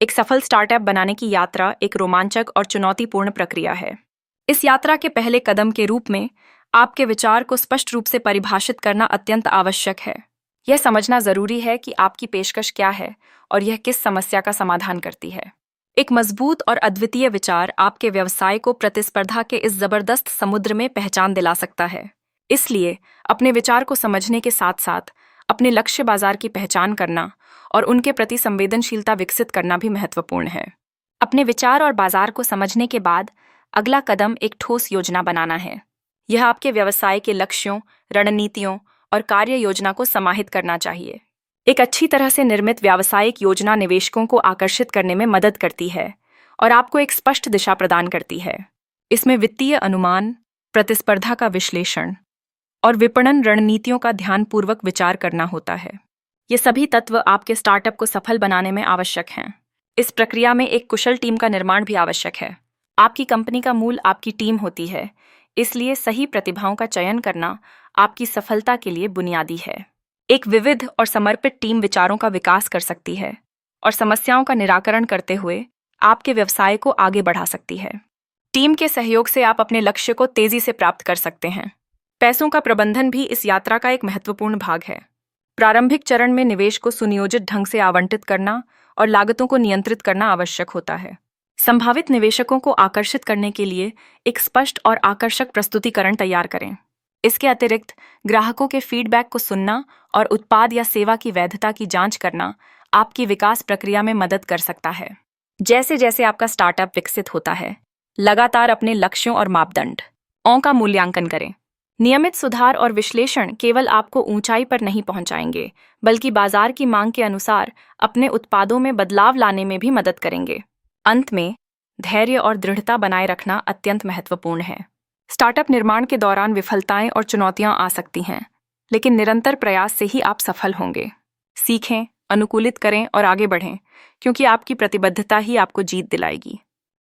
एक सफल स्टार्टअप बनाने की यात्रा एक रोमांचक और चुनौतीपूर्ण प्रक्रिया है। इस यात्रा के पहले कदम के रूप में आपके विचार को स्पष्ट रूप से परिभाषित करना अत्यंत आवश्यक है। यह समझना जरूरी है कि आपकी पेशकश क्या है और यह किस समस्या का समाधान करती है। एक मजबूत और अद्वितीय विचार आपके व्यवसाय को प्रतिस्पर्धा के इस जबरदस्त समुद्र में पहचान दिला सकता है। इसलिए अपने विचार को समझने के साथ साथ अपने लक्ष्य बाजार की पहचान करना और उनके प्रति संवेदनशीलता विकसित करना भी महत्वपूर्ण है। अपने विचार और बाजार को समझने के बाद अगला कदम एक ठोस योजना बनाना है। यह आपके व्यवसाय के लक्ष्यों, रणनीतियों और कार्य योजना को समाहित करना चाहिए। एक अच्छी तरह से निर्मित व्यावसायिक योजना निवेशकों को आकर्षित करने में मदद करती है और आपको एक स्पष्ट दिशा प्रदान करती है। इसमें वित्तीय अनुमान, प्रतिस्पर्धा का विश्लेषण और विपणन रणनीतियों का ध्यानपूर्वक विचार करना होता है। ये सभी तत्व आपके स्टार्टअप को सफल बनाने में आवश्यक हैं। इस प्रक्रिया में एक कुशल टीम का निर्माण भी आवश्यक है। आपकी कंपनी का मूल आपकी टीम होती है, इसलिए सही प्रतिभाओं का चयन करना आपकी सफलता के लिए बुनियादी है। एक विविध और समर्पित टीम विचारों का विकास कर सकती है और समस्याओं का निराकरण करते हुए आपके व्यवसाय को आगे बढ़ा सकती है। टीम के सहयोग से आप अपने लक्ष्य को तेजी से प्राप्त कर सकते हैं। पैसों का प्रबंधन भी इस यात्रा का एक महत्वपूर्ण भाग है। प्रारंभिक चरण में निवेश को सुनियोजित ढंग से आवंटित करना और लागतों को नियंत्रित करना आवश्यक होता है। संभावित निवेशकों को आकर्षित करने के लिए एक स्पष्ट और आकर्षक प्रस्तुतिकरण तैयार करें। इसके अतिरिक्त ग्राहकों के फीडबैक को सुनना और उत्पाद या सेवा की वैधता की जांच करना आपकी विकास प्रक्रिया में मदद कर सकता है। जैसे जैसे आपका स्टार्टअप विकसित होता है, लगातार अपने लक्ष्यों और मापदंडों का मूल्यांकन करें। नियमित सुधार और विश्लेषण केवल आपको ऊंचाई पर नहीं पहुंचाएंगे, बल्कि बाजार की मांग के अनुसार अपने उत्पादों में बदलाव लाने में भी मदद करेंगे। अंत में, धैर्य और दृढ़ता बनाए रखना अत्यंत महत्वपूर्ण है। स्टार्टअप निर्माण के दौरान विफलताएं और चुनौतियां आ सकती हैं, लेकिन निरंतर प्रयास से ही आप सफल होंगे। सीखें, अनुकूलित करें और आगे बढ़ें, क्योंकि आपकी प्रतिबद्धता ही आपको जीत दिलाएगी।